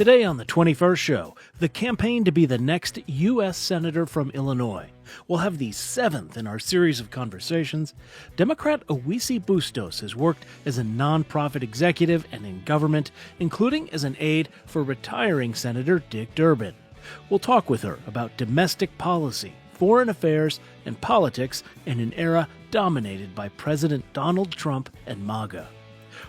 Today on the 21st show, the campaign to be the next U.S. Senator from Illinois. We'll have the seventh in our series of conversations. Democrat Awisi Bustos has worked as a nonprofit executive and in government, including as an aide for retiring Senator Dick Durbin. We'll talk with her about domestic policy, foreign affairs, and politics in an era dominated by President Donald Trump and MAGA.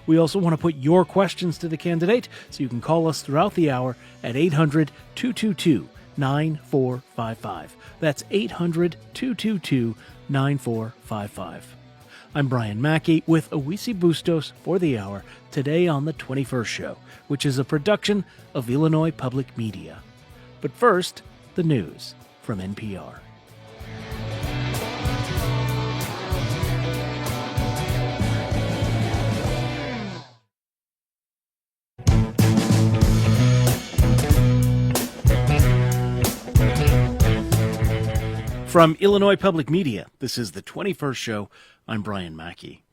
We also want to put your questions to the candidate, so you can call us throughout the hour at 800-222-9455. That's 800-222-9455. I'm Brian Mackey with Awisi Bustos for the hour, today on the 21st show, which is a production of Illinois Public Media. But first, the news from NPR. From Illinois Public Media, this is the 21st show. I'm Brian Mackey.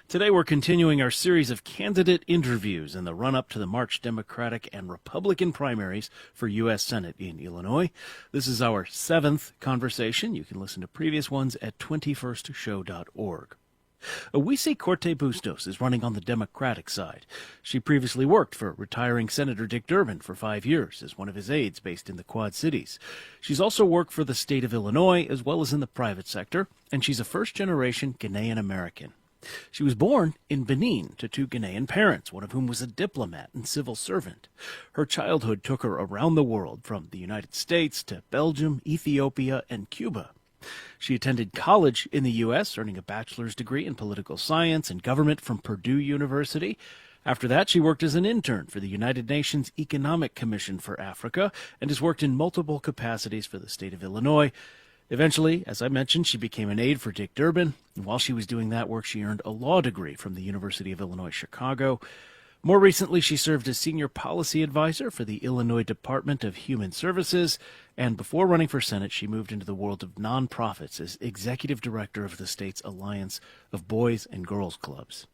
Today we're continuing our series of candidate interviews in the run-up to the March Democratic and Republican primaries for U.S. Senate in Illinois. This is our seventh conversation. You can listen to previous ones at 21stshow.org. Awisi Quartey Bustos is running on the Democratic side. She previously worked for retiring Senator Dick Durbin for 5 years as one of his aides based in the Quad Cities. She's also worked for the state of Illinois as well as in the private sector, and she's a first-generation Ghanaian American. She was born in Benin to two Ghanaian parents, one of whom was a diplomat and civil servant. Her childhood took her around the world, from the United States to Belgium, Ethiopia, and Cuba. She attended college in the U.S., earning a bachelor's degree in political science and government from Purdue University. After that, she worked as an intern for the United Nations Economic Commission for Africa and has worked in multiple capacities for the state of Illinois. Eventually, as I mentioned, she became an aide for Dick Durbin, and while she was doing that work, she earned a law degree from the University of Illinois, Chicago. More recently, she served as senior policy advisor for the Illinois Department of Human Services, and before running for Senate, she moved into the world of nonprofits as executive director of the state's Alliance of Boys and Girls Clubs.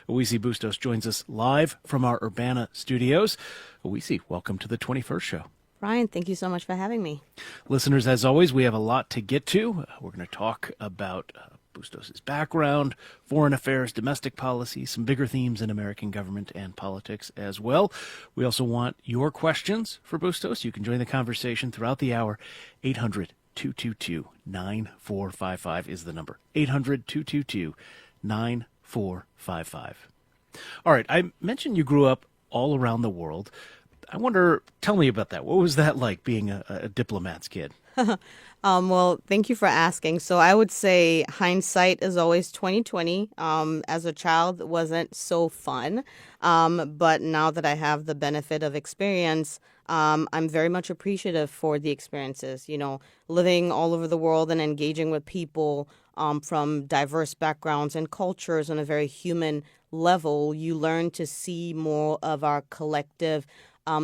Awisi Bustos joins us live from our Urbana studios. Awisi, welcome to the 21st show. Brian, thank you so much for having me. Listeners, as always, we have a lot to get to. We're going to talk about Bustos' background, foreign affairs, domestic policy, some bigger themes in American government and politics as well. We also want your questions for Bustos. You can join the conversation throughout the hour. 800-222-9455 is the number. 800-222-9455. All right, I mentioned you grew up all around the world. I wonder, tell me about that. What was that like, being a diplomat's kid? Well, thank you for asking. So I would say hindsight is always 20/20. As a child, it wasn't so fun. But now that I have the benefit of experience, I'm very much appreciative for the experiences. You know, living all over the world and engaging with people from diverse backgrounds and cultures on a very human level, you learn to see more of our collective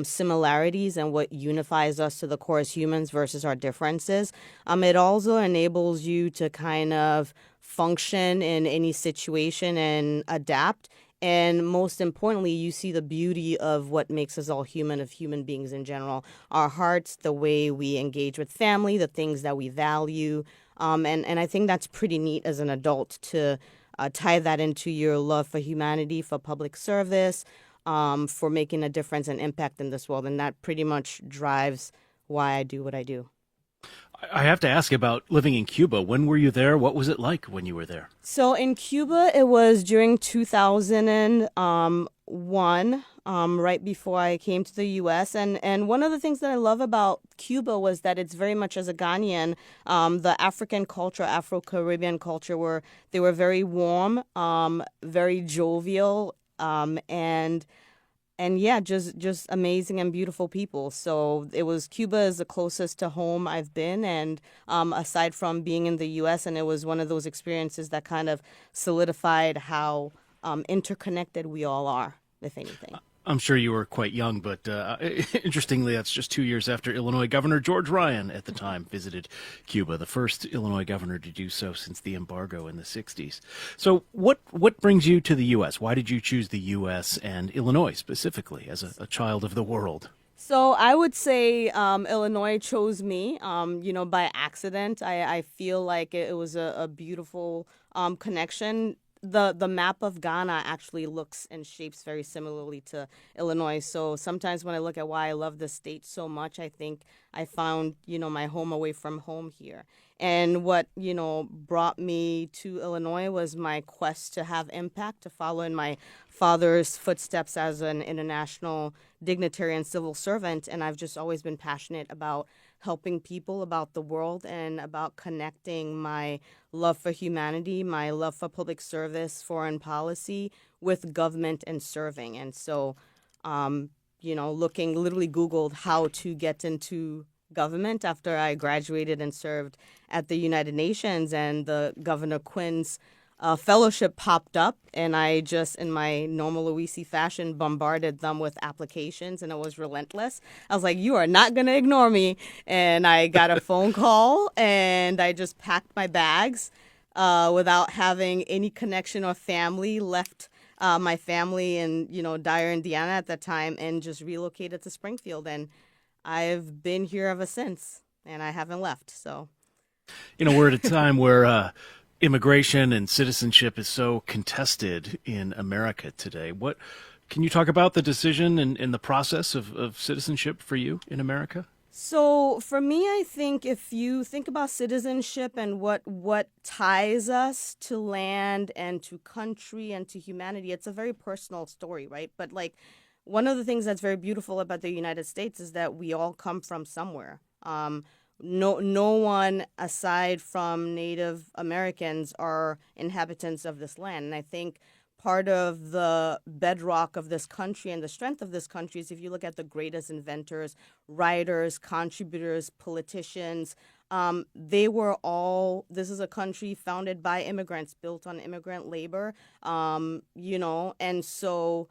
similarities and what unifies us to the core as humans versus our differences. It also enables you to kind of function in any situation and adapt. And most importantly, you see the beauty of what makes us all human, of human beings in general. Our hearts, the way we engage with family, the things that we value. And I think that's pretty neat as an adult to tie that into your love for humanity, for public service, for making a difference and impact in this world. And that pretty much drives why I do what I do. I have to ask about living in Cuba. When were you there? What was it like when you were there? So in Cuba, it was during 2001, right before I came to the U.S. And one of the things that I love about Cuba was that it's very much, as a Ghanaian, the African culture, Afro-Caribbean culture, where they were very warm, very jovial, and yeah, just amazing and beautiful people. So it was Cuba is the closest to home I've been, and aside from being in the U.S., and it was one of those experiences that kind of solidified how interconnected we all are, if anything. I'm sure you were quite young, but interestingly, that's just 2 years after Illinois Governor George Ryan at the time visited Cuba, the first Illinois governor to do so since the embargo in the 60s. So what brings you to the U.S.? Why did you choose the U.S. and Illinois specifically as a child of the world? So I would say Illinois chose me, by accident. I feel like it was a beautiful connection. The map of Ghana actually looks and shapes very similarly to Illinois. So sometimes when I look at why I love the state so much, I think I found, my home away from home here. And what, brought me to Illinois was my quest to have impact, to follow in my father's footsteps as an international dignitary and civil servant. And I've just always been passionate about helping people, about the world, and about connecting my love for humanity, my love for public service, foreign policy with government and serving. And so, literally Googled how to get into government after I graduated and served at the United Nations, and the Governor Quinn's fellowship popped up, and I just, in my normal Awisi fashion, bombarded them with applications, and it was relentless. I was like, "You are not gonna ignore me," and I got a phone call, and I just packed my bags without having any connection or family. Left my family in Dyer, Indiana at that time, and just relocated to Springfield, and I've been here ever since, and I haven't left. So, We're at a time where immigration and citizenship is so contested in America today. What can you talk about the decision and the process of citizenship for you in America? so for me, I think if you think about citizenship and what ties us to land and to country and to humanity, it's a very personal story, right? But like one of the things that's very beautiful about the United States is that we all come from somewhere. No one aside from Native Americans are inhabitants of this land. And I think part of the bedrock of this country and the strength of this country is if you look at the greatest inventors, writers, contributors, politicians, they were all, this is a country founded by immigrants, built on immigrant labor, and so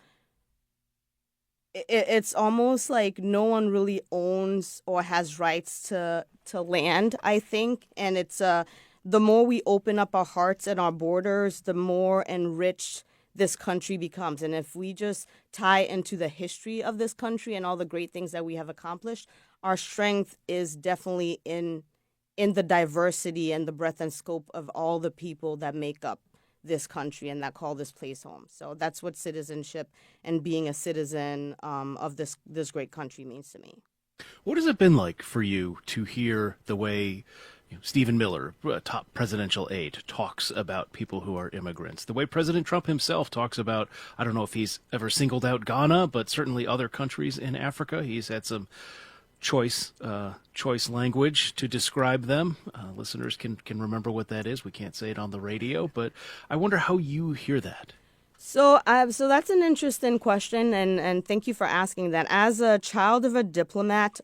it's almost like no one really owns or has rights to land, I think. And it's the more we open up our hearts and our borders, the more enriched this country becomes. And if we just tie into the history of this country and all the great things that we have accomplished, our strength is definitely in the diversity and the breadth and scope of all the people that make up this country and that call this place home. So that's what citizenship and being a citizen of this great country means to me. What has it been like for you to hear the way Stephen Miller, a top presidential aide, talks about people who are immigrants? The way President Trump himself talks about, I don't know if he's ever singled out Ghana, but certainly other countries in Africa. He's had some choice language to describe them. Listeners can remember what that is. We can't say it on the radio, but I wonder how you hear that. So that's an interesting question, and thank you for asking that. As a child of a diplomat,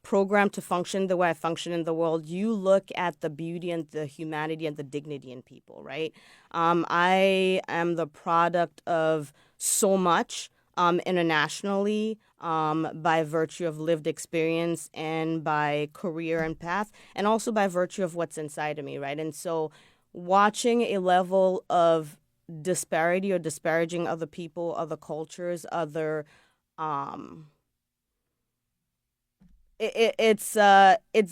programmed to function the way I function in the world, you look at the beauty and the humanity and the dignity in people, right? I am the product of so much internationally by virtue of lived experience and by career and path, and also by virtue of what's inside of me, right? And so watching a level of disparity or disparaging other people, other cultures, other it's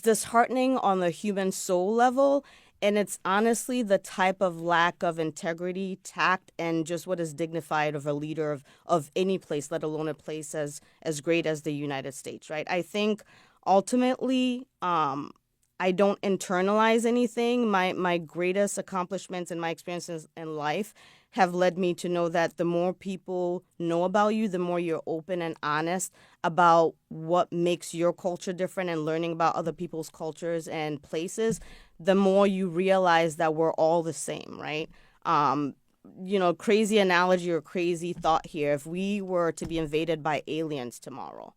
disheartening on the human soul level, and it's honestly the type of lack of integrity, tact, and just what is dignified of a leader of any place, let alone a place as great as the United States, right? I think ultimately I don't internalize anything. My greatest accomplishments and my experiences in life have led me to know that the more people know about you, the more you're open and honest about what makes your culture different and learning about other people's cultures and places, the more you realize that we're all the same, right? Crazy analogy or crazy thought here. If we were to be invaded by aliens tomorrow,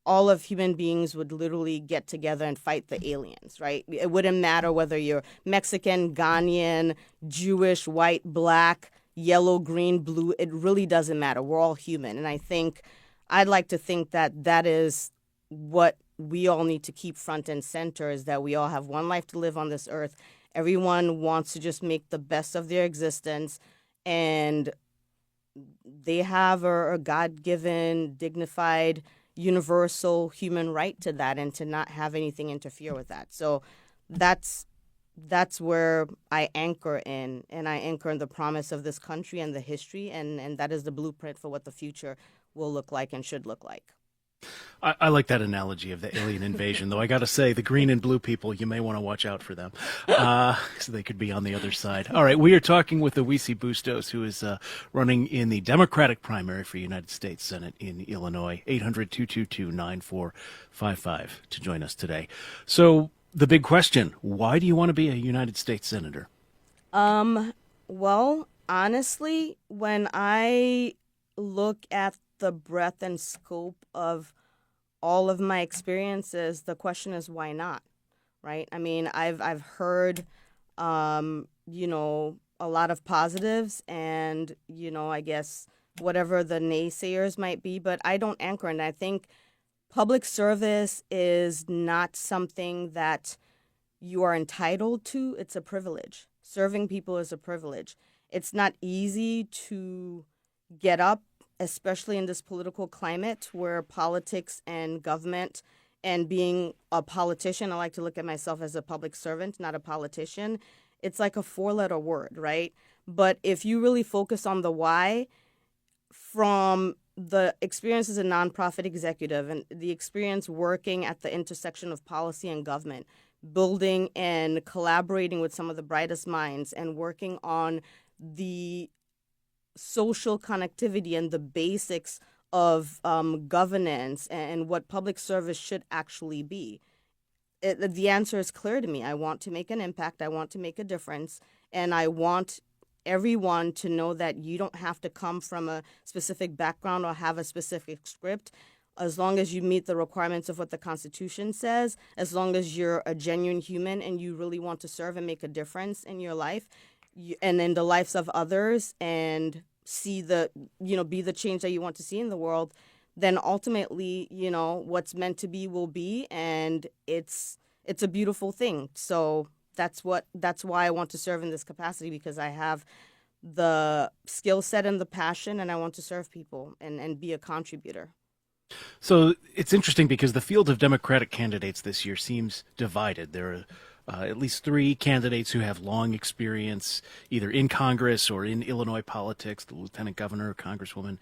all of human beings would literally get together and fight the aliens, right? It wouldn't matter whether you're Mexican, Ghanaian, Jewish, white, black, yellow, green, blue. It really doesn't matter. We're all human. And I think I'd like to think that that is what we all need to keep front and center, is that we all have one life to live on this earth. Everyone wants to just make the best of their existence, and they have a God-given, dignified, universal human right to that and to not have anything interfere with that. So that's where I anchor in, and I anchor in the promise of this country and the history, and that is the blueprint for what the future will look like and should look like. I like that analogy of the alien invasion, though I got to say, the green and blue people, you may want to watch out for them. So they could be on the other side. All right, we are talking with Awisi Bustos, who is running in the Democratic primary for United States Senate in Illinois. 800-222-9455 to join us today. So the big question, why do you want to be a United States Senator? Well, honestly, when I look at the breadth and scope of all of my experiences, the question is why not, right? I mean, I've heard, a lot of positives, and I guess whatever the naysayers might be, but I don't anchor, and I think public service is not something that you are entitled to. It's a privilege. Serving people is a privilege. It's not easy to get up, especially in this political climate where politics and government, and being a politician, I like to look at myself as a public servant, not a politician. It's like a four-letter word, right? But if you really focus on the why, from the experience as a nonprofit executive and the experience working at the intersection of policy and government, building and collaborating with some of the brightest minds and working on the social connectivity and the basics of governance and what public service should actually be. The answer is clear to me. I want to make an impact. I want to make a difference. And I want everyone to know that you don't have to come from a specific background or have a specific script. As long as you meet the requirements of what the Constitution says, as long as you're a genuine human and you really want to serve and make a difference in your life, and in the lives of others, and see be the change that you want to see in the world, then ultimately, what's meant to be will be, and it's a beautiful thing. So that's why I want to serve in this capacity, because I have the skill set and the passion, and I want to serve people and be a contributor. So it's interesting because the field of Democratic candidates this year seems divided. There are at least three candidates who have long experience either in Congress or in Illinois politics: the Lieutenant Governor, Congresswoman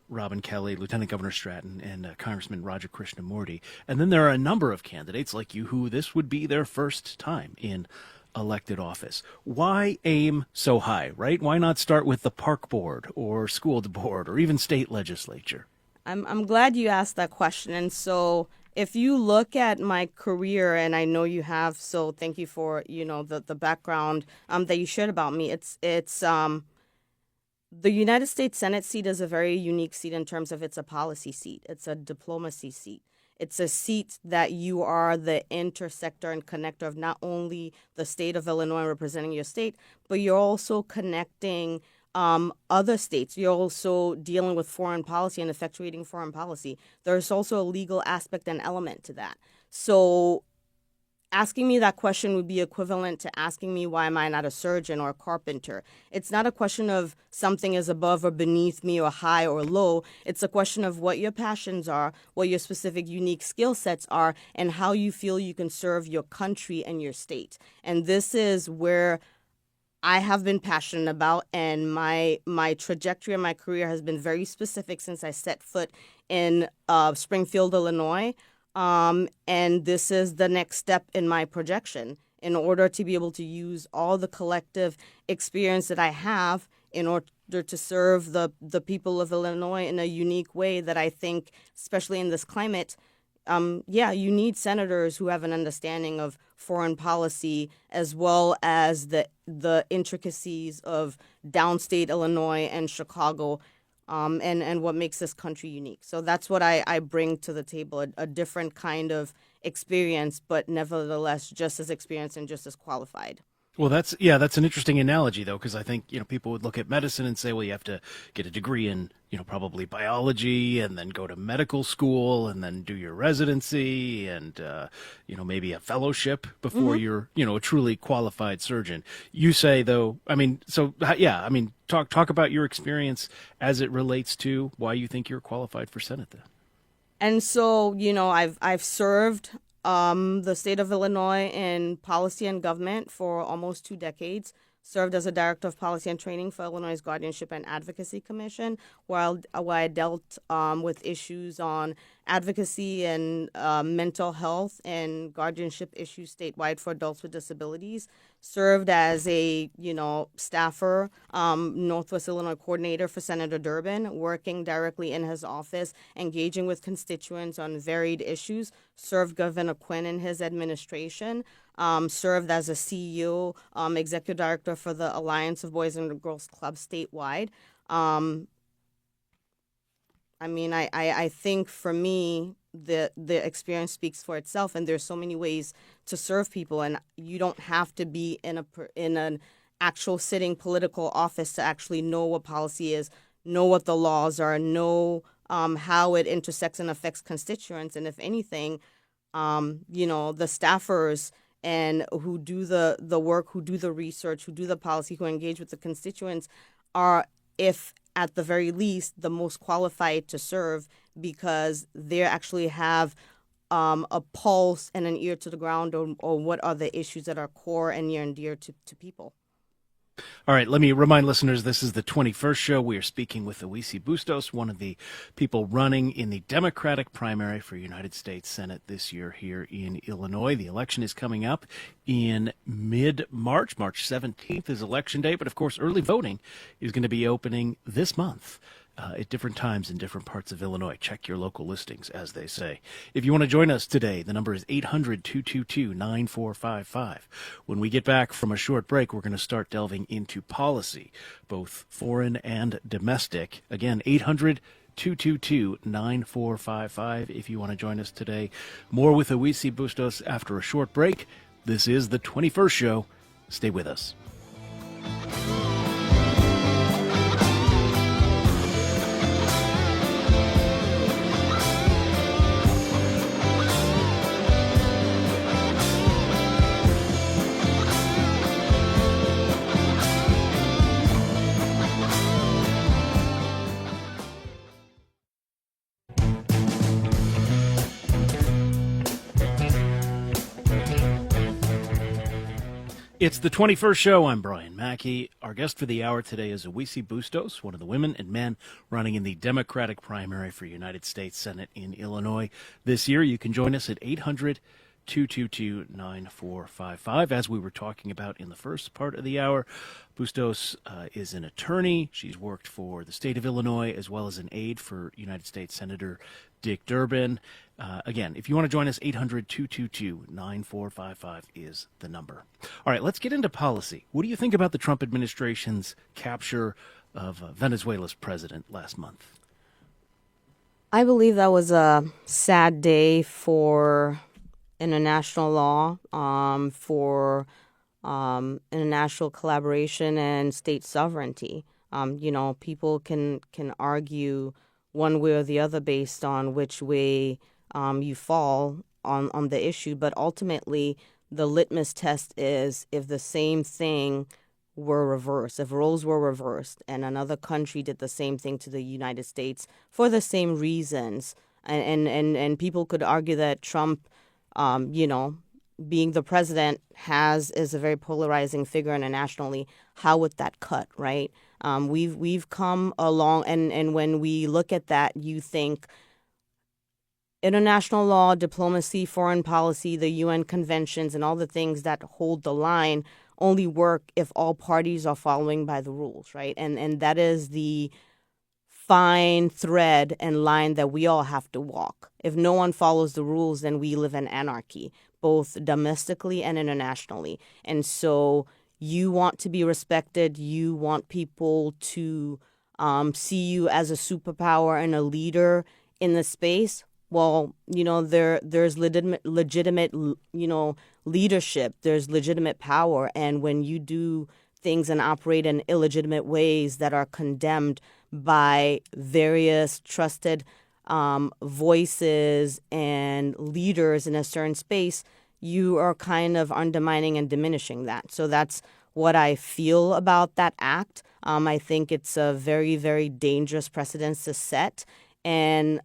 Robin Kelly, Lieutenant Governor Stratton, and Congressman Roger Krishnamurti. And then there are a number of candidates like you who this would be their first time in elected office. Why aim so high, right? Why not start with the park board or school board or even state legislature? I'm glad you asked that question. And so if you look at my career, and I know you have, so thank you for, the background that you shared about me. It's the United States Senate seat is a very unique seat in terms of it's a policy seat. It's a diplomacy seat. It's a seat that you are the intersector and connector of not only the state of Illinois representing your state, but you're also connecting other states. You're also dealing with foreign policy and effectuating foreign policy. There's also a legal aspect and element to that. So asking me that question would be equivalent to asking me why am I not a surgeon or a carpenter. It's not a question of something is above or beneath me or high or low. It's a question of what your passions are, what your specific unique skill sets are, and how you feel you can serve your country and your state. And this is where I have been passionate about, and my trajectory in my career has been very specific since I set foot in Springfield, Illinois. And this is the next step in my projection in order to be able to use all the collective experience that I have in order to serve the people of Illinois in a unique way that I think, especially in this climate, you need senators who have an understanding of foreign policy as well as the intricacies of downstate Illinois and Chicago, and what makes this country unique. So that's what I bring to the table, a different kind of experience, but nevertheless just as experienced and just as qualified. Well, that's an interesting analogy, though, because I think, people would look at medicine and say, well, you have to get a degree in, probably biology and then go to medical school and then do your residency and, maybe a fellowship before you're, a truly qualified surgeon. You say, though, talk about your experience as it relates to why you think you're qualified for Senate then. And so, I've served the state of Illinois in policy and government for almost 2 decades. Served as a director of policy and training for Illinois Guardianship and Advocacy Commission, where I dealt with issues on advocacy and mental health and guardianship issues statewide for adults with disabilities. Served as a staffer, Northwest Illinois coordinator for Senator Durbin, working directly in his office, engaging with constituents on varied issues. Served Governor Quinn in his administration. Served as a CEO, executive director for the Alliance of Boys and Girls Clubs statewide. Um, I think for me, the experience speaks for itself, and there's so many ways to serve people, and you don't have to be in an actual sitting political office to actually know what policy is, know what the laws are, know how it intersects and affects constituents, and if anything, the staffers and who do the work, who do the research, who do the policy, who engage with the constituents are, if at the very least, the most qualified to serve because they actually have a pulse and an ear to the ground or what are the issues that are core and near and dear to people. All right, let me remind listeners, this is the 21st show. We are speaking with Awisi Bustos, one of the people running in the Democratic primary for United States Senate this year here in Illinois. The election is coming up in mid-March. March 17th is Election Day, but of course early voting is going to be opening this month. At different times in different parts of Illinois. Check your local listings, as they say. If you want to join us today, the number is 800-222-9455. When we get back from a short break, we're going to start delving into policy, both foreign and domestic. Again, 800-222-9455 if you want to join us today. More with Awisi Bustos after a short break. This is the 21st show. Stay with us. It's the 21st show. I'm Brian Mackey. Our guest for the hour today is Awisi Bustos, one of the women and men running in the Democratic primary for United States Senate in Illinois this year. You can join us at 800-222-9455. As we were talking about in the first part of the hour, Bustos is an attorney. She's worked for the state of Illinois as well as an aide for United States Senator Dick Durbin. Again, if you want to join us, 800-222-9455 is the number. All right, let's get into policy. What do you think about the Trump administration's capture of Venezuela's president last month? I believe that was a sad day for international law, for international collaboration and state sovereignty. People can argue one way or the other based on which way you fall on the issue, but ultimately the litmus test is if the same thing were reversed, if roles were reversed and another country did the same thing to the United States for the same reasons, and people could argue that Trump, being the president is a very polarizing figure internationally. How would that cut, right? We've come along, and when we look at that, you think international law, diplomacy, foreign policy, the UN conventions, and all the things that hold the line only work if all parties are following by the rules, right? And that is the fine thread and line that we all have to walk. If no one follows the rules, then we live in anarchy, both domestically and internationally. And so you want to be respected. You want people to see you as a superpower and a leader in the space. Well, there's legitimate, leadership. There's legitimate power. And when you do things and operate in illegitimate ways that are condemned by various trusted voices and leaders in a certain space, you are kind of undermining and diminishing that. So that's what I feel about that act. I think it's a very, very dangerous precedent to set. And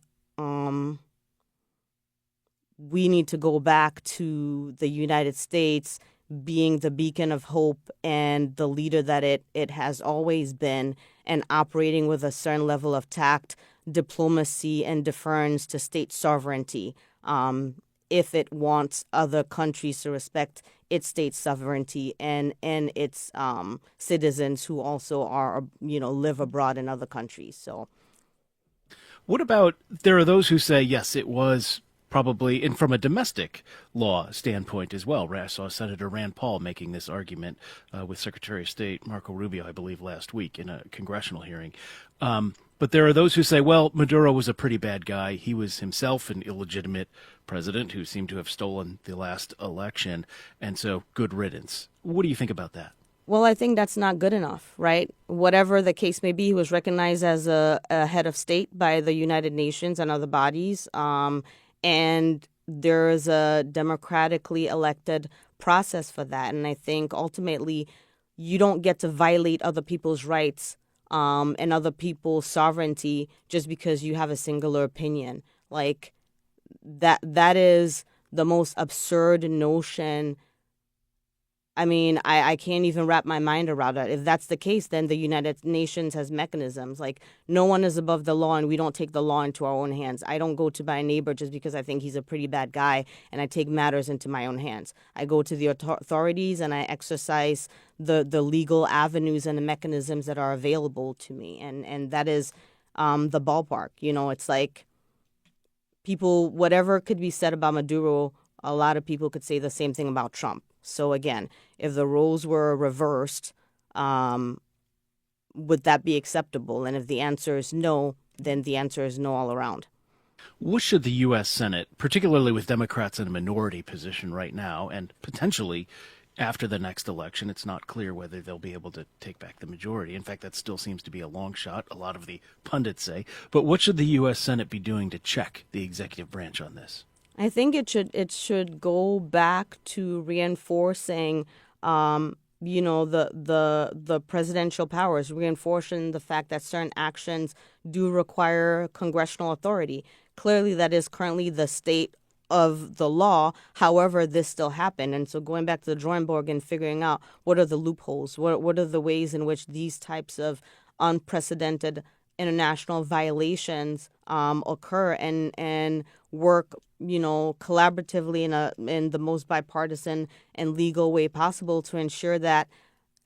we need to go back to the United States being the beacon of hope and the leader that it has always been, and operating with a certain level of tact, diplomacy, and deference to state sovereignty, if it wants other countries to respect its state sovereignty and its citizens who also are, live abroad in other countries. So What about, there are those who say, yes, it was probably, and from a domestic law standpoint as well. I saw Senator Rand Paul making this argument with Secretary of State Marco Rubio, I believe, last week in a congressional hearing. But there are those who say, well, Maduro was a pretty bad guy. He was himself an illegitimate president who seemed to have stolen the last election, and so good riddance. What do you think about that? well, I think that's not good enough, right? Whatever the case may be, he was recognized as a head of state by the United Nations and other bodies. And there is a democratically elected process for that. And I think ultimately you don't get to violate other people's rights and other people's sovereignty just because you have a singular opinion. Like that is the most absurd notion. I mean, I can't even wrap my mind around it. If that's the case, then the United Nations has mechanisms. Like, no one is above the law, and we don't take the law into our own hands. I don't go to my neighbor just because I think he's a pretty bad guy, and I take matters into my own hands. I go to the authorities, and I exercise the legal avenues and the mechanisms that are available to me. And that is the ballpark. It's like people, whatever could be said about Maduro, a lot of people could say the same thing about Trump. So again, if the roles were reversed, would that be acceptable? And if the answer is no, then the answer is no all around. What should the U.S. Senate, particularly with Democrats in a minority position right now, and potentially after the next election, it's not clear whether they'll be able to take back the majority. In fact, that still seems to be a long shot, a lot of the pundits say. But what should the U.S. Senate be doing to check the executive branch on this? I think it should go back to reinforcing, the presidential powers, reinforcing the fact that certain actions do require congressional authority. Clearly, that is currently the state of the law. However, this still happened, and so going back to the drawing board and figuring out what are the loopholes, what are the ways in which these types of unprecedented international violations occur, and work collaboratively in the most bipartisan and legal way possible to ensure that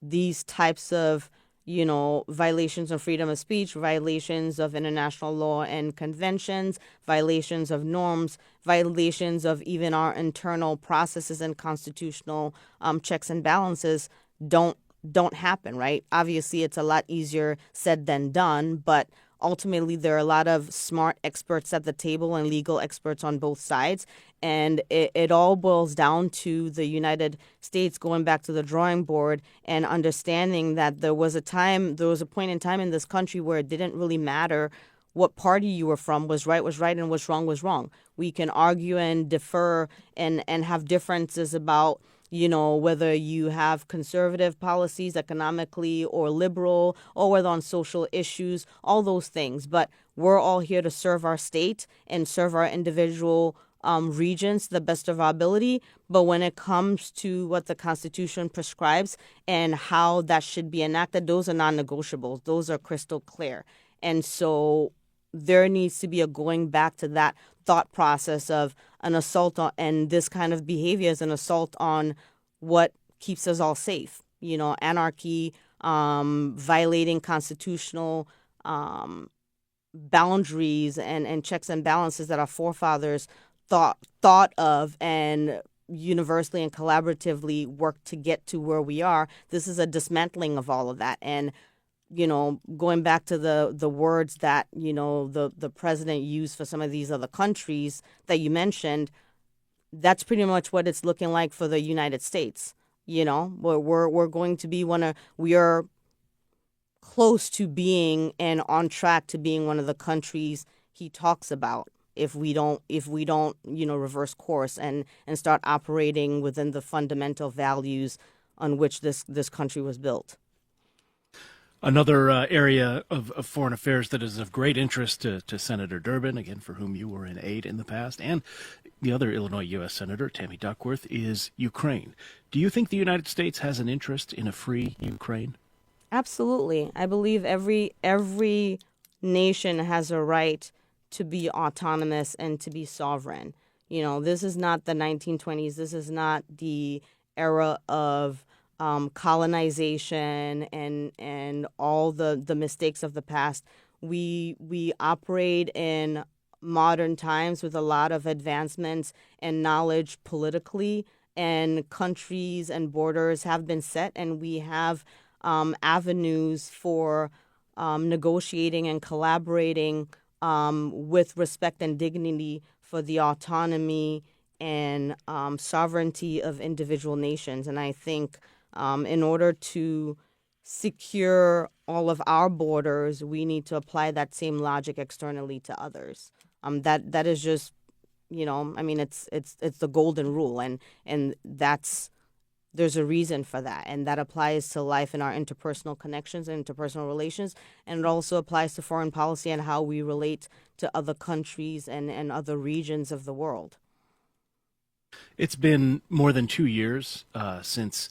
these types of violations of freedom of speech, violations of international law and conventions, violations of norms, violations of even our internal processes and constitutional checks and balances don't happen, right? Obviously, it's a lot easier said than done, but ultimately there are a lot of smart experts at the table and legal experts on both sides. And it all boils down to the United States going back to the drawing board and understanding that there was a point in time in this country where it didn't really matter what party you were from. Was right, and what's wrong was wrong. We can argue and defer and have differences about whether you have conservative policies economically or liberal, or whether on social issues, all those things. But we're all here to serve our state and serve our individual regions to the best of our ability. But when it comes to what the Constitution prescribes and how that should be enacted, those are non-negotiables. Those are crystal clear. And so there needs to be a going back to that thought process of an assault on, and this kind of behavior is an assault on what keeps us all safe. Anarchy, violating constitutional boundaries and checks and balances that our forefathers thought of and universally and collaboratively worked to get to where we are. This is a dismantling of all of that. And going back to the words that, the president used for some of these other countries that you mentioned, that's pretty much what it's looking like for the United States. We're going to be we are close to being and on track to being one of the countries he talks about if we don't reverse course and start operating within the fundamental values on which this country was built. Another area of foreign affairs that is of great interest to Senator Durbin, again, for whom you were an aide in the past, and the other Illinois U.S. Senator, Tammy Duckworth, is Ukraine. Do you think the United States has an interest in a free Ukraine? Absolutely. I believe every nation has a right to be autonomous and to be sovereign. This is not the 1920s. This is not the era of colonization and all the mistakes of the past. We operate in modern times with a lot of advancements and knowledge politically, and countries and borders have been set, and we have avenues for negotiating and collaborating with respect and dignity for the autonomy and sovereignty of individual nations. And I think in order to secure all of our borders, we need to apply that same logic externally to others. That is just, I mean, it's the golden rule, and that's there's a reason for that, and that applies to life in our interpersonal connections and interpersonal relations, and it also applies to foreign policy and how we relate to other countries and other regions of the world. It's been more than 2 years since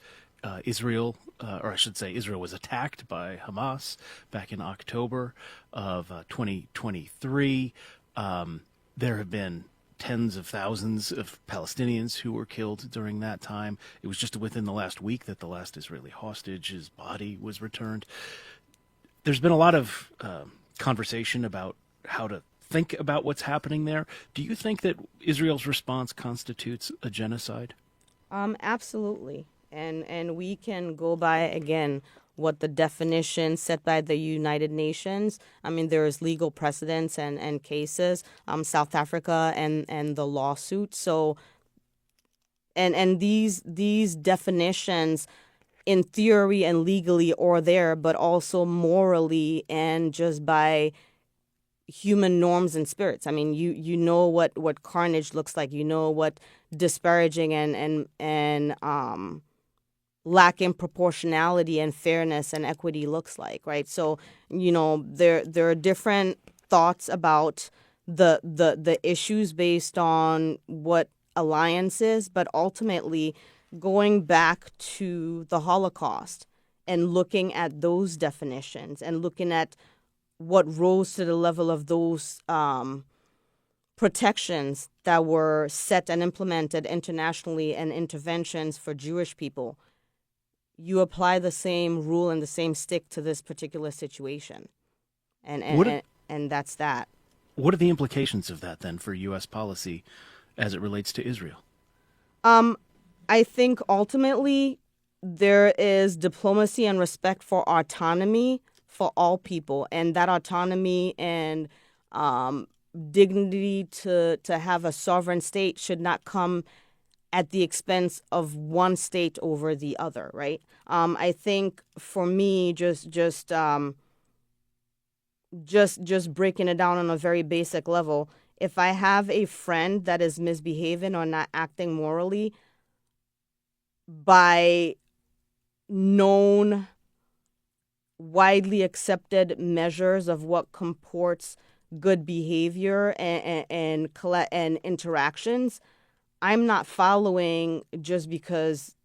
Israel, or I should say, Israel was attacked by Hamas back in October of 2023. There have been tens of thousands of Palestinians who were killed during that time. It was just within the last week that the last Israeli hostage's body was returned. There's been a lot of conversation about how to think about what's happening there. Do you think that Israel's response constitutes a genocide? Absolutely. And we can go by, again, what the definition set by the United Nations. I mean, there's legal precedents and cases, South Africa and the lawsuit. So, and these definitions in theory and legally are there, but also morally and just by human norms and spirits. I mean, you know what carnage looks like. You know what disparaging and lacking proportionality and fairness and equity looks like, right? So, there are different thoughts about the issues based on what alliance is, but ultimately going back to the Holocaust and looking at those definitions and looking at what rose to the level of those protections that were set and implemented internationally and interventions for Jewish people, you apply the same rule and the same stick to this particular situation. And that's that. What are the implications of that then for U.S. policy as it relates to Israel? I think ultimately there is diplomacy and respect for autonomy for all people, and that autonomy and dignity to have a sovereign state should not come at the expense of one state over the other, right? I think for me, just breaking it down on a very basic level, if I have a friend that is misbehaving or not acting morally by known, widely accepted measures of what comports good behavior and interactions, I'm not following just because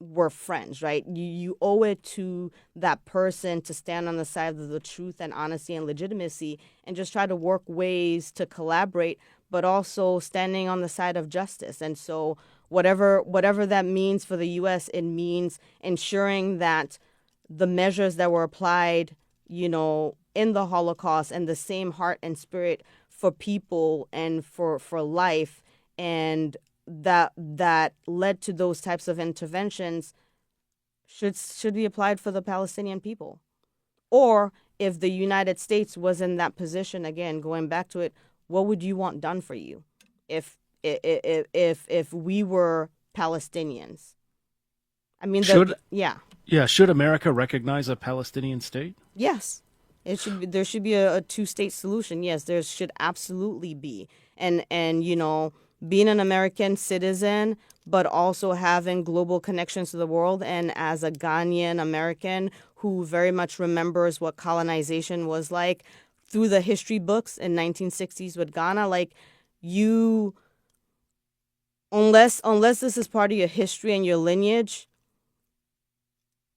we're friends, right? You owe it to that person to stand on the side of the truth and honesty and legitimacy and just try to work ways to collaborate, but also standing on the side of justice. And so whatever that means for the U.S., it means ensuring that the measures that were applied, in the Holocaust and the same heart and spirit for people and for life, and that led to those types of interventions should be applied for the Palestinian people. Or if the United States was in that position, again, going back to it, what would you want done for you if we were Palestinians? I mean, should America recognize a Palestinian state? Yes. There should be a two-state solution. Yes, there should absolutely be. And being an American citizen, but also having global connections to the world, and as a Ghanaian American who very much remembers what colonization was like through the history books in 1960s with Ghana, like you, unless this is part of your history and your lineage,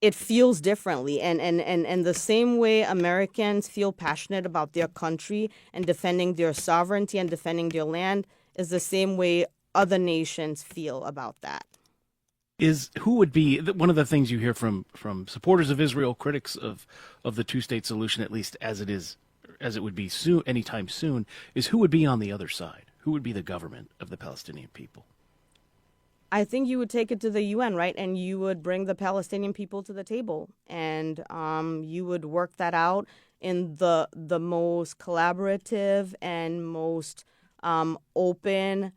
it feels differently. And the same way Americans feel passionate about their country and defending their sovereignty and defending their land is the same way other nations feel about that. Is who would be one of the things you hear from supporters of Israel, critics of the two-state solution, at least as it would be soon, anytime soon, is who would be on the other side? Who would be the government of the Palestinian people? I think you would take it to the UN, right? And you would bring the Palestinian people to the table, and you would work that out in the most collaborative and most open,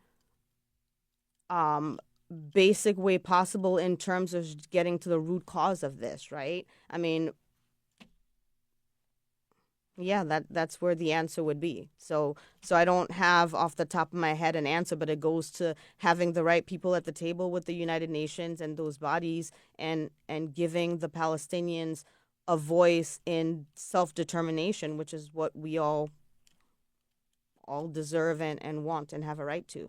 basic way possible in terms of getting to the root cause of this, right? I mean, yeah, that's where the answer would be. So I don't have off the top of my head an answer, but it goes to having the right people at the table with the United Nations and those bodies, and giving the Palestinians a voice in self-determination, which is what we all deserve and want and have a right to.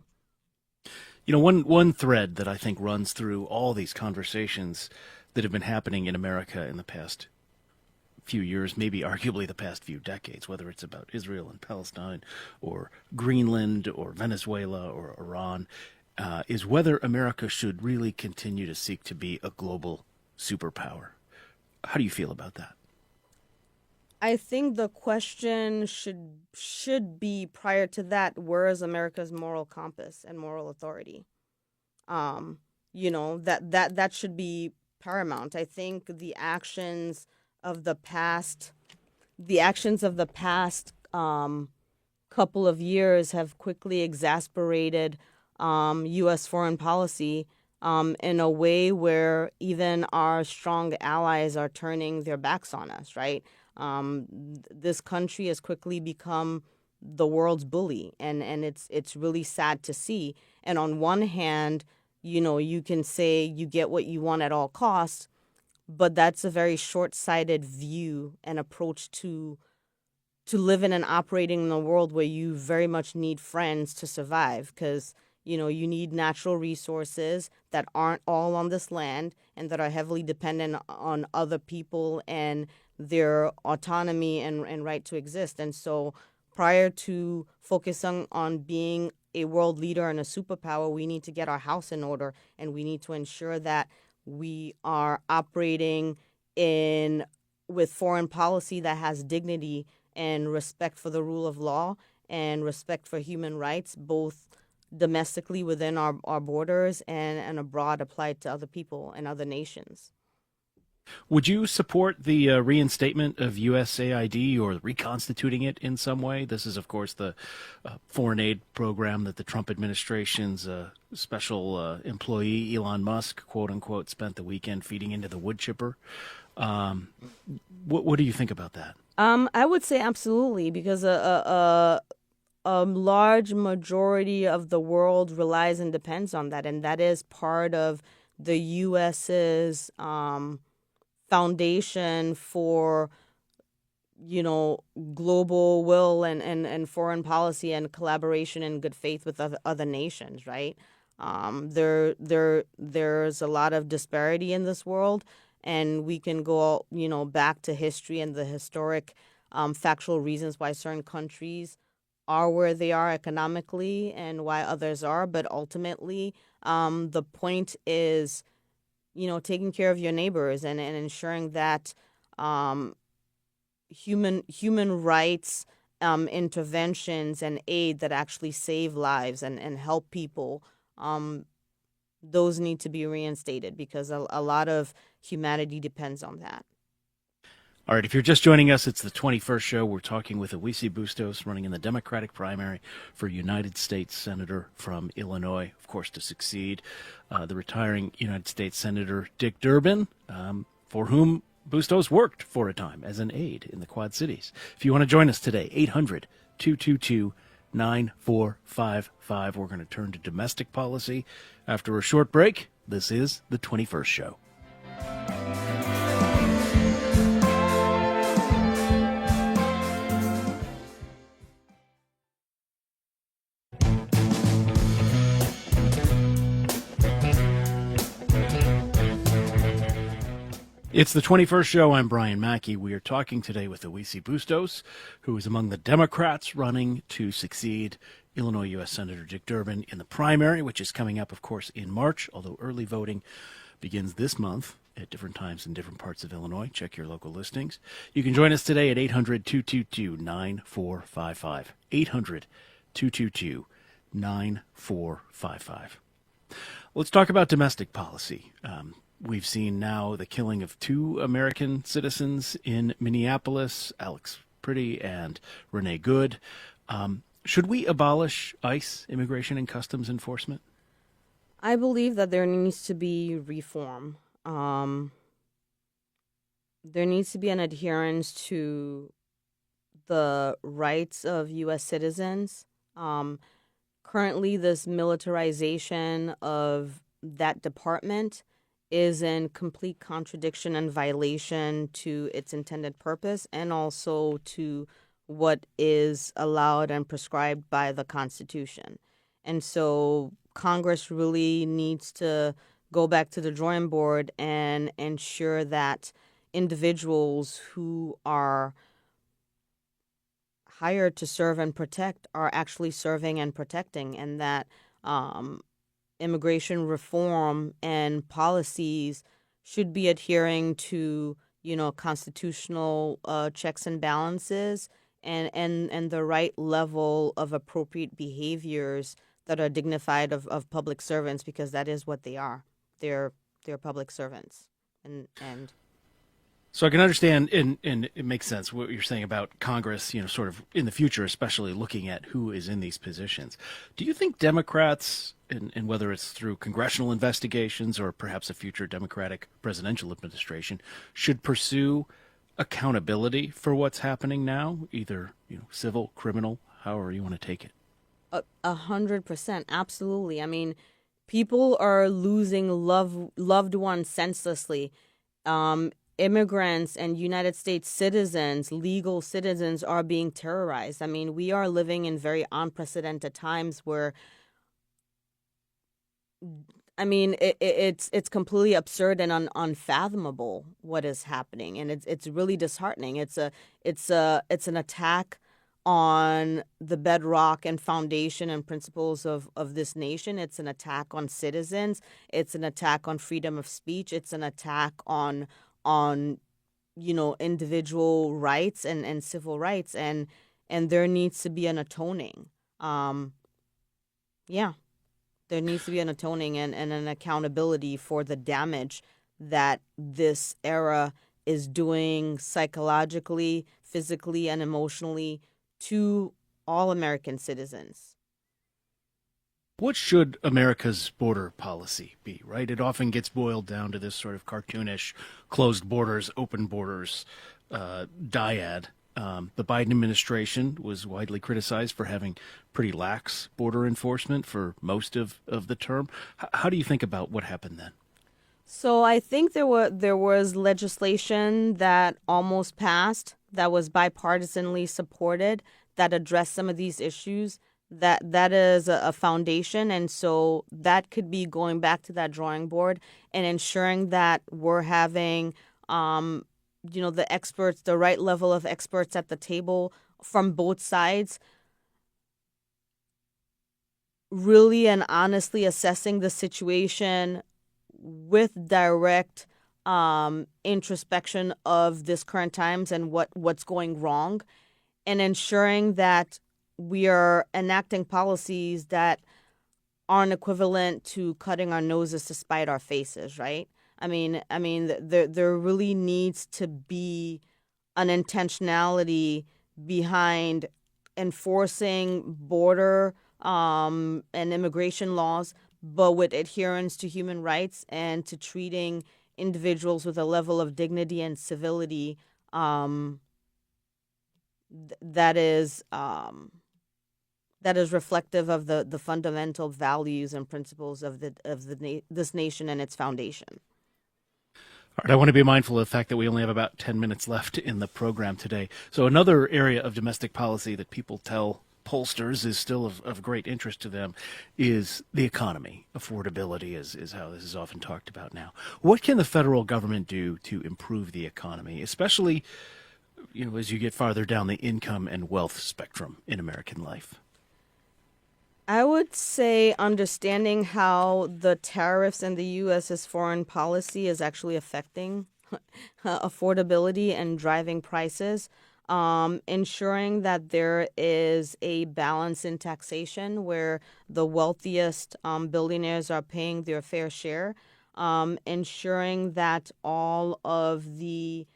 You know, one thread that I think runs through all these conversations that have been happening in America in the past few years, maybe arguably the past few decades, whether it's about Israel and Palestine or Greenland or Venezuela or Iran, is whether America should really continue to seek to be a global superpower. How do you feel about that? I think the question should be, prior to that, where is America's moral compass and moral authority? That should be paramount. I think the actions of the past couple of years have quickly exasperated U.S. foreign policy in a way where even our strong allies are turning their backs on us, right? This country has quickly become the world's bully, and it's really sad to see. And on one hand, you can say you get what you want at all costs, but that's a very short-sighted view and approach to living and operating in a world where you very much need friends to survive, because you need natural resources that aren't all on this land and that are heavily dependent on other people and their autonomy and right to exist. And so prior to focusing on being a world leader and a superpower, we need to get our house in order, and we need to ensure that we are operating with foreign policy that has dignity and respect for the rule of law and respect for human rights, both domestically within our borders and abroad, applied to other people and other nations. Would you support the reinstatement of USAID or reconstituting it in some way? This is, of course, the foreign aid program that the Trump administration's special employee, Elon Musk, quote unquote, spent the weekend feeding into the wood chipper. What do you think about that? I would say absolutely, because a large majority of the world relies and depends on that, and that is part of the U.S.'s foundation for global will and foreign policy and collaboration and good faith with other nations, right? There's a lot of disparity in this world, and we can go back to history and the historic factual reasons why certain countries are where they are economically and why others are, but ultimately the point is taking care of your neighbors and ensuring that human rights interventions and aid that actually save lives and help people, those need to be reinstated, because a lot of humanity depends on that. All right, if you're just joining us, it's the 21st show. We're talking with Awisi Bustos, running in the Democratic primary for United States Senator from Illinois, of course, to succeed the retiring United States Senator Dick Durbin, for whom Bustos worked for a time as an aide in the Quad Cities. If you want to join us today, 800-222-9455. We're going to turn to domestic policy after a short break. This is the 21st show. It's the 21st show. I'm Brian Mackey. We are talking today with Awisi Bustos, who is among the Democrats running to succeed Illinois U.S. Senator Dick Durbin in the primary, which is coming up, of course, in March, although early voting begins this month at different times in different parts of Illinois. Check your local listings. You can join us today at 800-222-9455. 800-222-9455. Let's talk about domestic policy. We've seen now the killing of two American citizens in Minneapolis, Alex Pretty and Renee Good. Should we abolish ICE, Immigration and Customs Enforcement? I believe that there needs to be reform. There needs to be an adherence to the rights of U.S. citizens. Currently, this militarization of that department is in complete contradiction and violation to its intended purpose and also to what is allowed and prescribed by the Constitution. And so Congress really needs to go back to the drawing board and ensure that individuals who are hired to serve and protect are actually serving and protecting, and that immigration reform and policies should be adhering to, constitutional checks and balances and the right level of appropriate behaviors that are dignified of public servants, because that is what they are. They're public servants. And So I can understand, and it makes sense what you're saying about Congress, sort of in the future, especially looking at who is in these positions. Do you think Democrats, and whether it's through congressional investigations or perhaps a future Democratic presidential administration, should pursue accountability for what's happening now, either civil, criminal, however you want to take it? 100%, absolutely. I mean, people are losing loved ones senselessly. Immigrants and United States citizens, legal citizens, are being terrorized. I mean, we are living in very unprecedented times where, I mean, it's completely absurd and unfathomable what is happening, and it's really disheartening. It's an attack on the bedrock and foundation and principles of this nation. It's an attack on citizens. It's an attack on freedom of speech. It's an attack on individual rights and civil rights, and there needs to be an atoning. Yeah, there needs to be an atoning and an accountability for the damage that this era is doing psychologically, physically, and emotionally to all American citizens. What should America's border policy be, right? It often gets boiled down to this sort of cartoonish closed borders, open borders dyad. The Biden administration was widely criticized for having pretty lax border enforcement for most of the term. How do you think about what happened then? So I think there was legislation that almost passed that was bipartisanly supported that addressed some of these issues. That is a foundation, and so that could be going back to that drawing board and ensuring that we're having the experts, the right level of experts at the table from both sides, really and honestly assessing the situation with direct introspection of this current times and what's going wrong, and ensuring that we are enacting policies that aren't equivalent to cutting our noses to spite our faces, right? I mean, there really needs to be an intentionality behind enforcing border and immigration laws, but with adherence to human rights and to treating individuals with a level of dignity and civility that is reflective of the fundamental values and principles of this nation and its foundation. All right, I want to be mindful of the fact that we only have about 10 minutes left in the program today. So another area of domestic policy that people tell pollsters is still of great interest to them is the economy. Affordability is how this is often talked about now. What can the federal government do to improve the economy, especially, as you get farther down the income and wealth spectrum in American life? I would say understanding how the tariffs and the U.S.'s foreign policy is actually affecting affordability and driving prices, ensuring that there is a balance in taxation where the wealthiest billionaires are paying their fair share, ensuring that all of the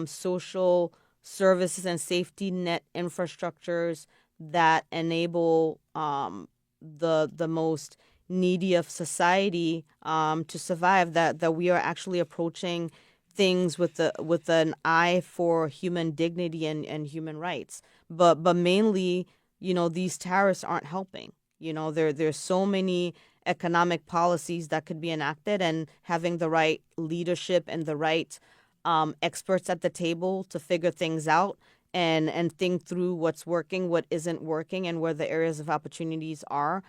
social services and safety net infrastructures that enable the most needy of society to survive, that we are actually approaching things with an eye for human dignity and human rights. But mainly, these tariffs aren't helping. There's so many economic policies that could be enacted, and having the right leadership and the right experts at the table to figure things out and think through what's working, what isn't working, and where the areas of opportunities are.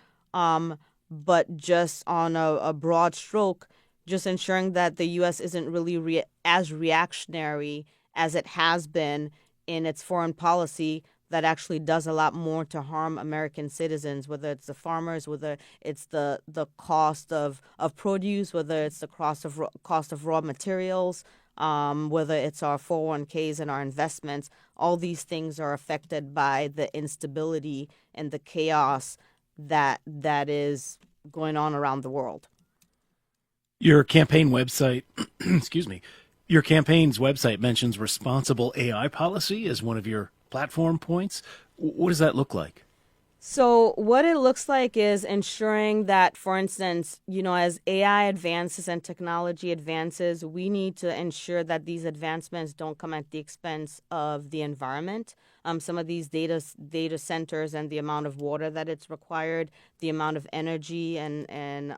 But just on a broad stroke, just ensuring that the U.S. isn't really as reactionary as it has been in its foreign policy, that actually does a lot more to harm American citizens, whether it's the farmers, whether it's the cost of produce, whether it's the cost of raw materials, whether it's our 401ks and our investments. All these things are affected by the instability and the chaos that is going on around the world. Your campaign website, excuse me, your campaign's website mentions responsible AI policy as one of your platform points. What does that look like? So what it looks like is ensuring that, for instance, as AI advances and technology advances, we need to ensure that these advancements don't come at the expense of the environment. Some of these data centers and the amount of water that it's required, the amount of energy and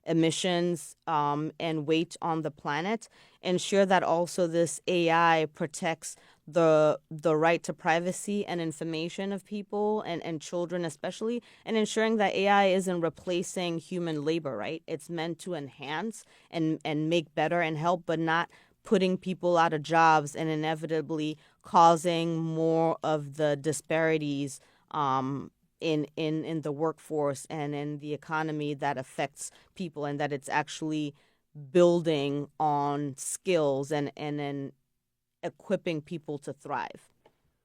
emissions and weight on the planet. Ensure that also this AI protects the right to privacy and information of people and children especially, and ensuring that AI isn't replacing human labor, right? It's meant to enhance and make better and help, but not putting people out of jobs and inevitably causing more of the disparities in the workforce and in the economy that affects people, and that it's actually building on skills and equipping people to thrive.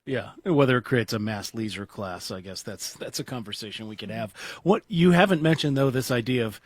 Yeah, whether it creates a mass leisure class, I guess that's a conversation we could have. What you haven't mentioned though, this idea of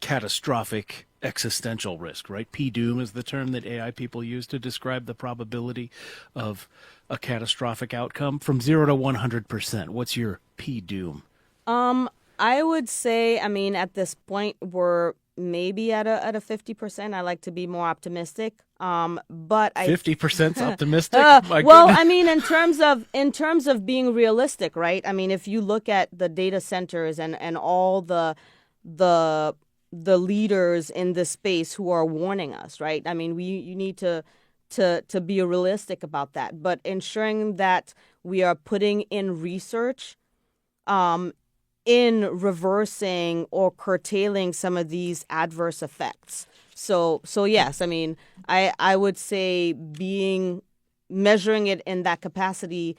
catastrophic existential risk, right? P-doom is the term that AI people use to describe the probability of a catastrophic outcome from 0 to 100%. What's your P-doom? I would say, at this point, we're maybe at a 50%. I like to be more optimistic. But 50% optimistic? My well, goodness. in terms of being realistic, right? If you look at the data centers and all the leaders in this space who are warning us, right? You need to be realistic about that, but ensuring that we are putting in research in reversing or curtailing some of these adverse effects. So yes, I would say measuring it in that capacity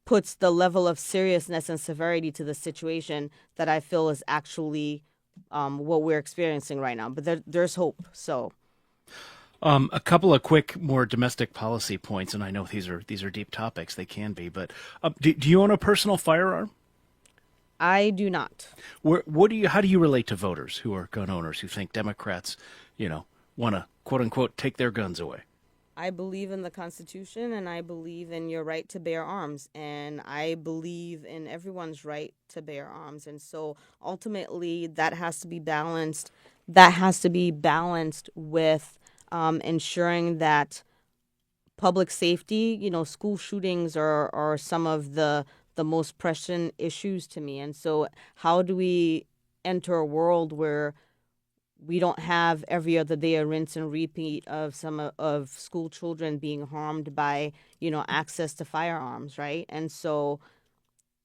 puts the level of seriousness and severity to the situation that I feel is actually what we're experiencing right now. But there's hope. So. A couple of quick, more domestic policy points, and I know these are deep topics. They can be, but do you own a personal firearm? I do not. How do you relate to voters who are gun owners who think Democrats, want to quote unquote take their guns away? I believe in the Constitution, and I believe in your right to bear arms, and I believe in everyone's right to bear arms. And so ultimately that has to be balanced. That has to be balanced with ensuring that public safety, school shootings are some of the most pressing issues to me. And so how do we enter a world where we don't have every other day a rinse and repeat of of school children being harmed by, access to firearms, right? And so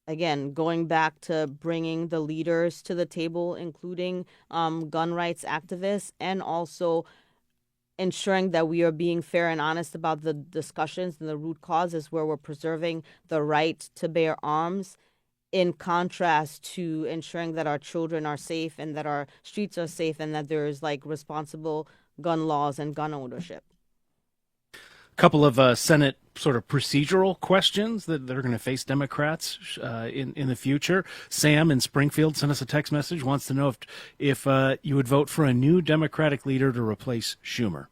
again, going back to bringing the leaders to the table, including gun rights activists, and also ensuring that we are being fair and honest about the discussions and the root causes where we're preserving the right to bear arms, in contrast to ensuring that our children are safe and that our streets are safe and that there is like responsible gun laws and gun ownership. Couple of Senate sort of procedural questions that are going to face Democrats in the future. Sam in Springfield sent us a text message, wants to know if you would vote for a new Democratic leader to replace Schumer.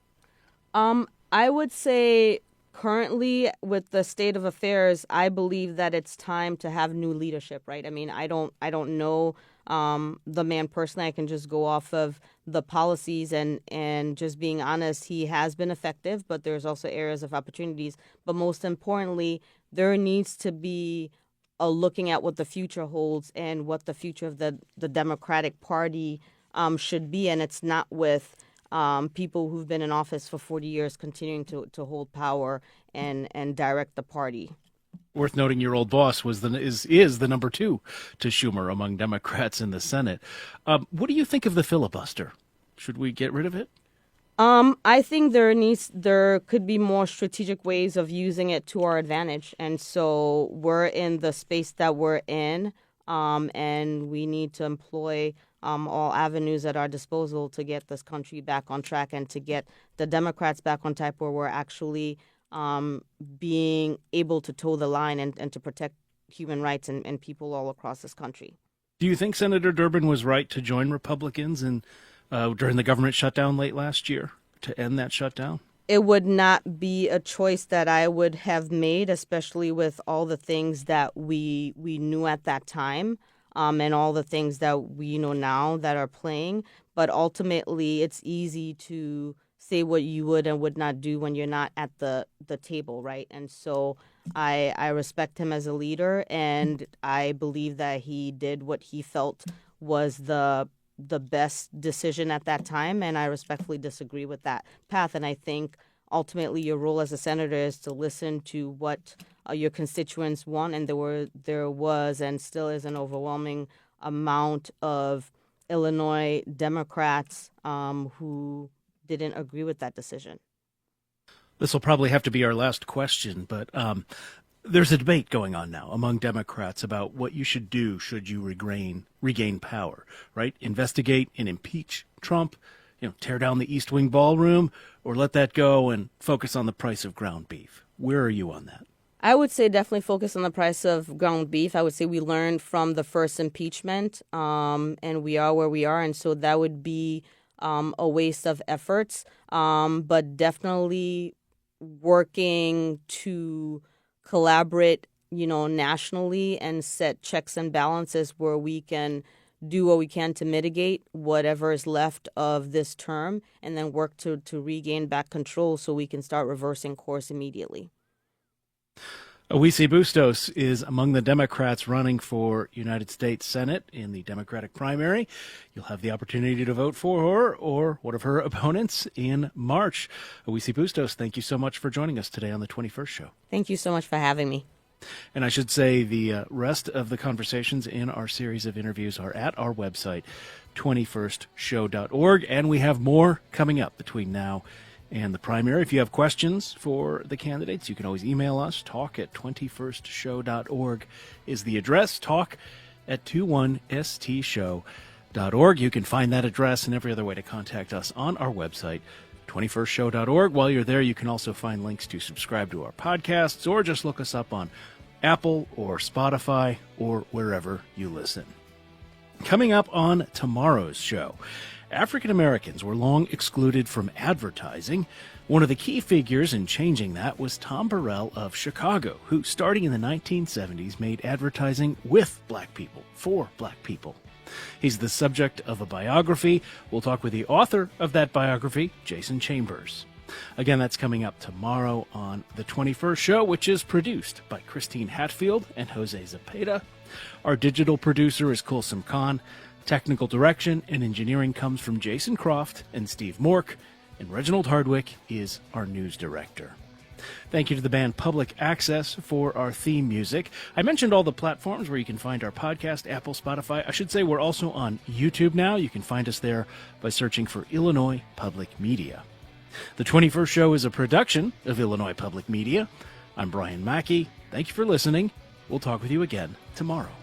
I would say currently with the state of affairs, I believe that it's time to have new leadership, right? I mean, I don't know the man personally. I can just go off of the policies and just being honest, he has been effective, but there's also areas of opportunities. But most importantly, there needs to be a looking at what the future holds and what the future of the Democratic Party should be. And it's not with people who've been in office for 40 years continuing to hold power and direct the party. Worth noting, your old boss is the number 2 to Schumer among Democrats in the Senate. What do you think of the filibuster? Should we get rid of it? I think there could be more strategic ways of using it to our advantage, and so we're in the space that we're in, and we need to employ all avenues at our disposal to get this country back on track and to get the Democrats back on track where we're actually being able to toe the line and to protect human rights and people all across this country. Do you think Senator Durbin was right to join Republicans during the government shutdown late last year to end that shutdown? It would not be a choice that I would have made, especially with all the things that we knew at that time. And all the things that we know now that are playing. But ultimately, it's easy to say what you would and would not do when you're not at the table, right? And so I respect him as a leader, and I believe that he did what he felt was the best decision at that time, and I respectfully disagree with that path. And I think ultimately your role as a senator is to listen to what your constituents want, and there was and still is an overwhelming amount of Illinois Democrats who didn't agree with that decision. This will probably have to be our last question, but there's a debate going on now among Democrats about what you should do should you regain power, right? Investigate and impeach Trump, tear down the East Wing ballroom, or let that go and focus on the price of ground beef. Where are you on that? I would say definitely focus on the price of ground beef. I would say we learned from the first impeachment, and we are where we are, and so that would be a waste of efforts. But definitely working to collaborate, nationally and set checks and balances where we can do what we can to mitigate whatever is left of this term, and then work to regain back control so we can start reversing course immediately. Awisi Bustos is among the Democrats running for United States Senate in the Democratic primary. You'll have the opportunity to vote for her or one of her opponents in March. Awisi Bustos, thank you so much for joining us today on the 21st Show. Thank you so much for having me. And I should say the rest of the conversations in our series of interviews are at our website, 21stshow.org, and we have more coming up between now and the primary. If you have questions for the candidates, you can always email us. talk@21stshow.org is the address. talk@21stshow.org. You can find that address and every other way to contact us on our website, 21stshow.org. While you're there, you can also find links to subscribe to our podcasts or just look us up on Apple or Spotify or wherever you listen. Coming up on tomorrow's show, African Americans were long excluded from advertising. One of the key figures in changing that was Tom Burrell of Chicago, who, starting in the 1970s, made advertising with black people, for black people. He's the subject of a biography. We'll talk with the author of that biography, Jason Chambers. Again, that's coming up tomorrow on The 21st Show, which is produced by Christine Hatfield and Jose Zepeda. Our digital producer is Kulsum Khan. Technical direction and engineering comes from Jason Croft and Steve Mork, and Reginald Hardwick is our news director. Thank you to the band Public Access for our theme music. I mentioned all the platforms where you can find our podcast, Apple, Spotify. I should say we're also on YouTube now. You can find us there by searching for Illinois Public Media. The 21st Show is a production of Illinois Public Media. I'm Brian Mackey. Thank you for listening. We'll talk with you again tomorrow.